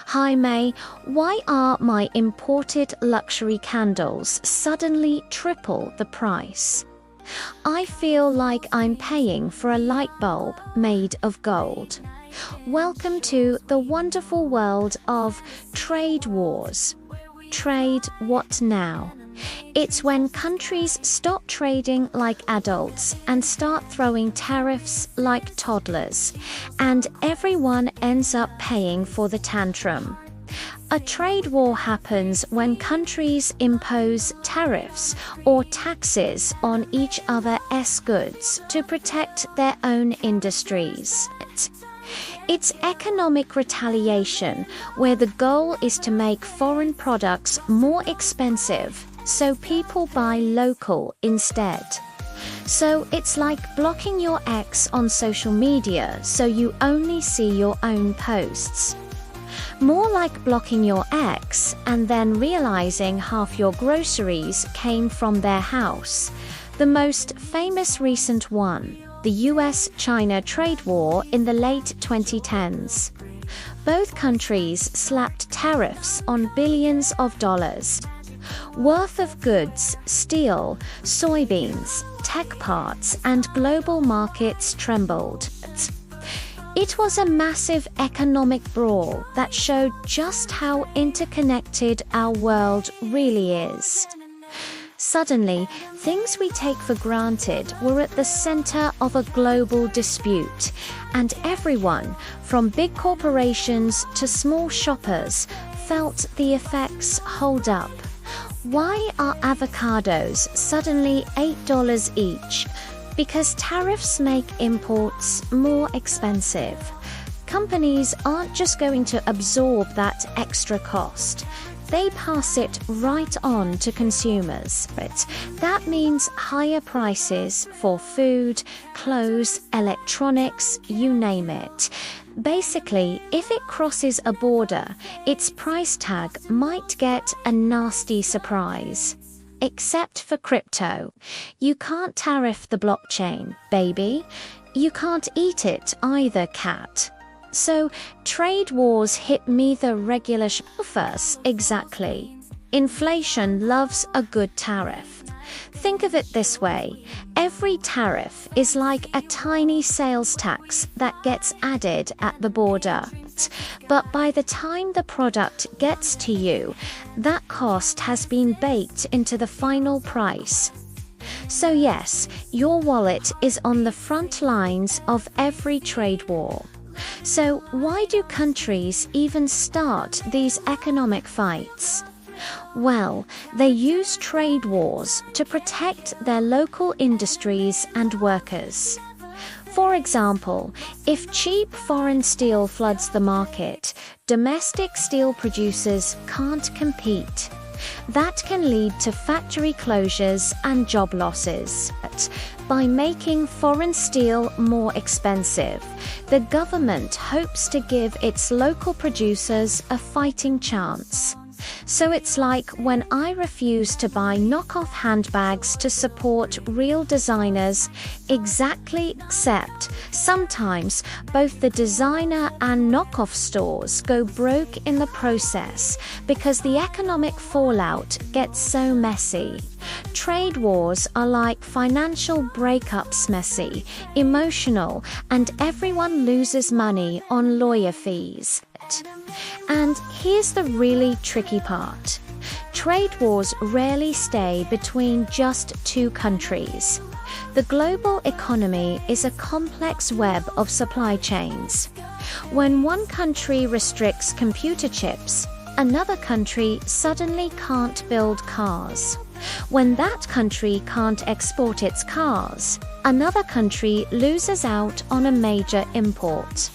Hi May, why are my imported luxury candles suddenly triple the price? I feel like I'm paying for a light bulb made of gold. Welcome to the wonderful world of trade wars. Trade what now? It's when countries stop trading like adults and start throwing tariffs like toddlers, and everyone ends up paying for the tantrum. A trade war happens when countries impose tariffs or taxes on each other's goods to protect their own industries. It's economic retaliation where the goal is to make foreign products more expensive so people buy local instead. So it's like blocking your ex on social media so you only see your own posts. More like blocking your ex and then realizing half your groceries came from their house. The most famous recent one, the US-China trade war in the late 2010s. Both countries slapped tariffs on billions of dollars worth of goods, steel, soybeans, tech parts, and global markets trembled. It was a massive economic brawl that showed just how interconnected our world really is. Suddenly, things we take for granted were at the center of a global dispute, and everyone, from big corporations to small shoppers, felt the effects hold up. Why are avocados suddenly $8 each? Because tariffs make imports more expensive. Companies aren't just going to absorb that extra cost. They pass it right on to consumers. But that means higher prices for food, clothes, electronics, you name it. Basically, if it crosses a border, its price tag might get a nasty surprise. Except for crypto. You can't tariff the blockchain, baby. You can't eat it either, cat. So, trade wars hit me the regular first, exactly. Inflation loves a good tariff. Think of it this way. Every tariff is like a tiny sales tax that gets added at the border. But by the time the product gets to you, that cost has been baked into the final price. So yes, your wallet is on the front lines of every trade war. So why do countries even start these economic fights? Well, they use trade wars to protect their local industries and workers. For example, if cheap foreign steel floods the market, domestic steel producers can't compete. That can lead to factory closures and job losses. But by making foreign steel more expensive, the government hopes to give its local producers a fighting chance. So it's like when I refuse to buy knockoff handbags to support real designers, exactly, except sometimes both the designer and knockoff stores go broke in the process because the economic fallout gets so messy. Trade wars are like financial breakups, messy, emotional, and everyone loses money on lawyer fees. And here's the really tricky part. Trade wars rarely stay between just two countries. The global economy is a complex web of supply chains. When one country restricts computer chips, another country suddenly can't build cars. When that country can't export its cars, another country loses out on a major import.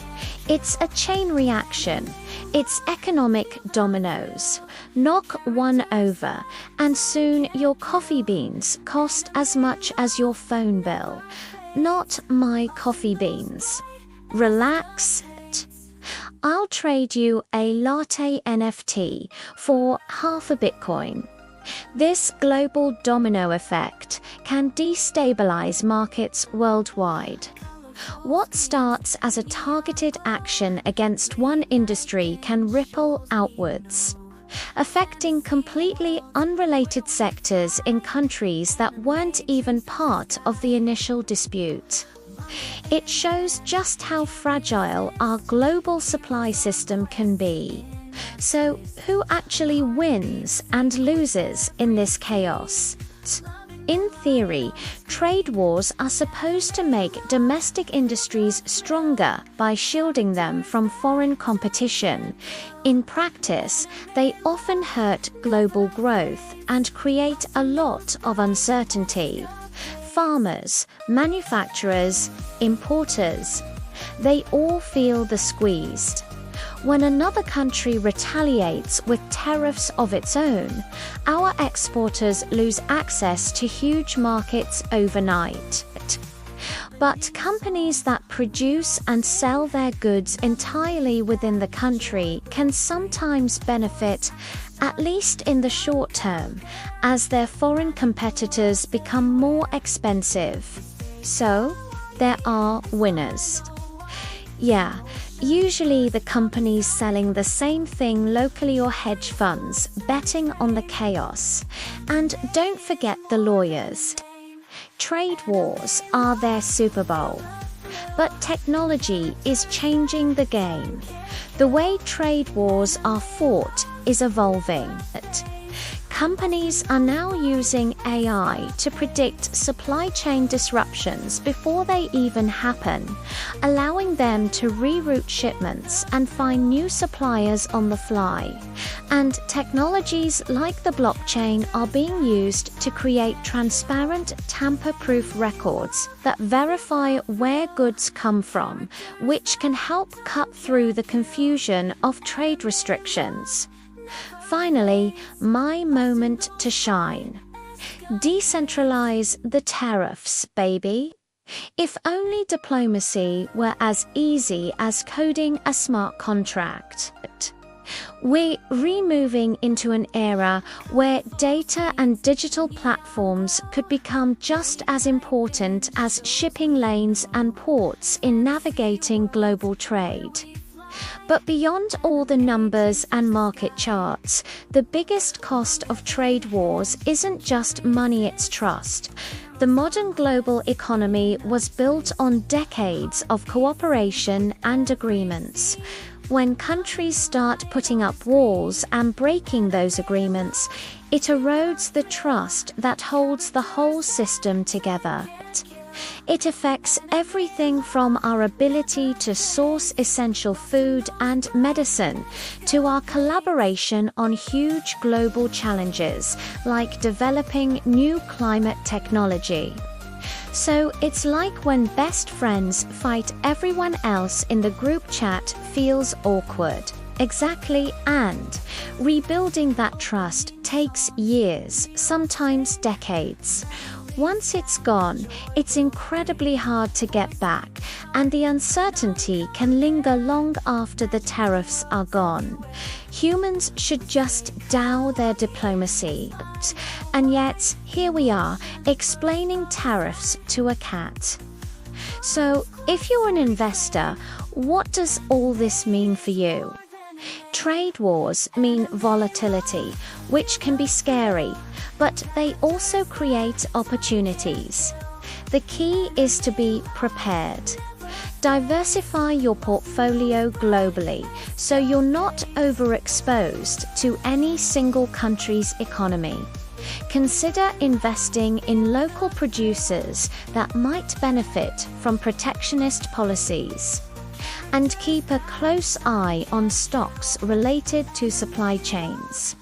It's a chain reaction. It's economic dominoes. Knock one over, and soon your coffee beans cost as much as your phone bill. Not my coffee beans. Relax. I'll trade you a latte NFT for half a Bitcoin. This global domino effect can destabilize markets worldwide. What starts as a targeted action against one industry can ripple outwards, affecting completely unrelated sectors in countries that weren't even part of the initial dispute. It shows just how fragile our global supply system can be. So, who actually wins and loses in this chaos? In theory, trade wars are supposed to make domestic industries stronger by shielding them from foreign competition. In practice, they often hurt global growth and create a lot of uncertainty. Farmers, manufacturers, importers, they all feel the squeeze. When another country retaliates with tariffs of its own, our exporters lose access to huge markets overnight. But companies that produce and sell their goods entirely within the country can sometimes benefit, at least in the short term, as their foreign competitors become more expensive. So, there are winners. Yeah, usually the companies selling the same thing locally or hedge funds betting on the chaos. And don't forget the lawyers. Trade wars are their Super Bowl. But technology is changing the game. The way trade wars are fought is evolving. Companies are now using AI to predict supply chain disruptions before they even happen, allowing them to reroute shipments and find new suppliers on the fly. And technologies like the blockchain are being used to create transparent, tamper-proof records that verify where goods come from, which can help cut through the confusion of trade restrictions. Finally, my moment to shine. Decentralize the tariffs, baby. If only diplomacy were as easy as coding a smart contract. We're moving into an era where data and digital platforms could become just as important as shipping lanes and ports in navigating global trade. But beyond all the numbers and market charts, the biggest cost of trade wars isn't just money, it's trust. The modern global economy was built on decades of cooperation and agreements. When countries start putting up walls and breaking those agreements, it erodes the trust that holds the whole system together. It affects everything from our ability to source essential food and medicine to our collaboration on huge global challenges like developing new climate technology. So it's like when best friends fight, everyone else in the group chat feels awkward. Exactly, and rebuilding that trust takes years, sometimes decades. Once it's gone, it's incredibly hard to get back, and the uncertainty can linger long after the tariffs are gone. Humans should just dow their diplomacy. And yet, here we are, explaining tariffs to a cat. So, if you're an investor, what does all this mean for you? Trade wars mean volatility, which can be scary, but they also create opportunities. The key is to be prepared. Diversify your portfolio globally so you're not overexposed to any single country's economy. Consider investing in local producers that might benefit from protectionist policies. And keep a close eye on stocks related to supply chains.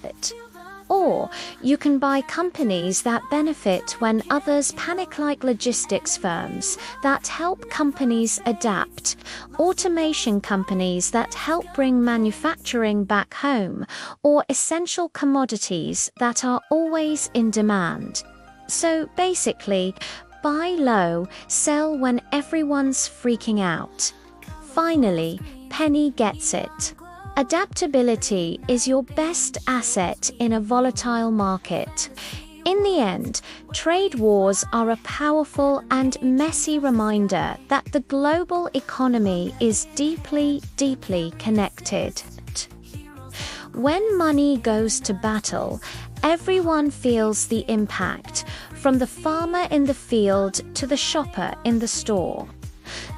Or you can buy companies that benefit when others panic, like logistics firms that help companies adapt, automation companies that help bring manufacturing back home, or essential commodities that are always in demand. So basically, buy low, sell when everyone's freaking out. Finally, Penny gets it. Adaptability is your best asset in a volatile market. In In the end, trade wars are a powerful and messy reminder that the global economy is deeply, deeply connected. When money goes to battle, everyone feels the impact, from the farmer in the field to the shopper in the store.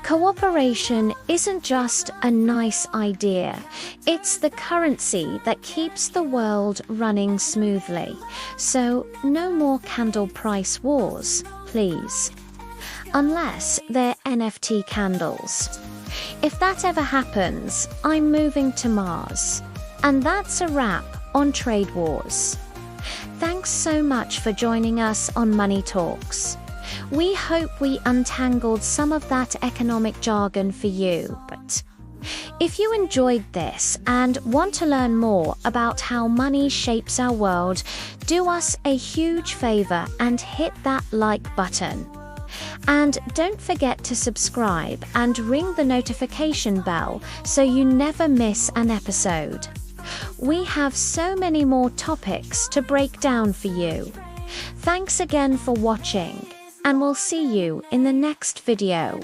Cooperation isn't just a nice idea, it's the currency that keeps the world running smoothly. So no more candle price wars, please. Unless they're NFT candles. If that ever happens, I'm moving to Mars. And that's a wrap on trade wars. Thanks so much for joining us on Money Talks. We hope we untangled some of that economic jargon for you, but if you enjoyed this and want to learn more about how money shapes our world, do us a huge favor and hit that like button. And don't forget to subscribe and ring the notification bell so you never miss an episode. We have so many more topics to break down for you. Thanks again for watching, and we'll see you in the next video.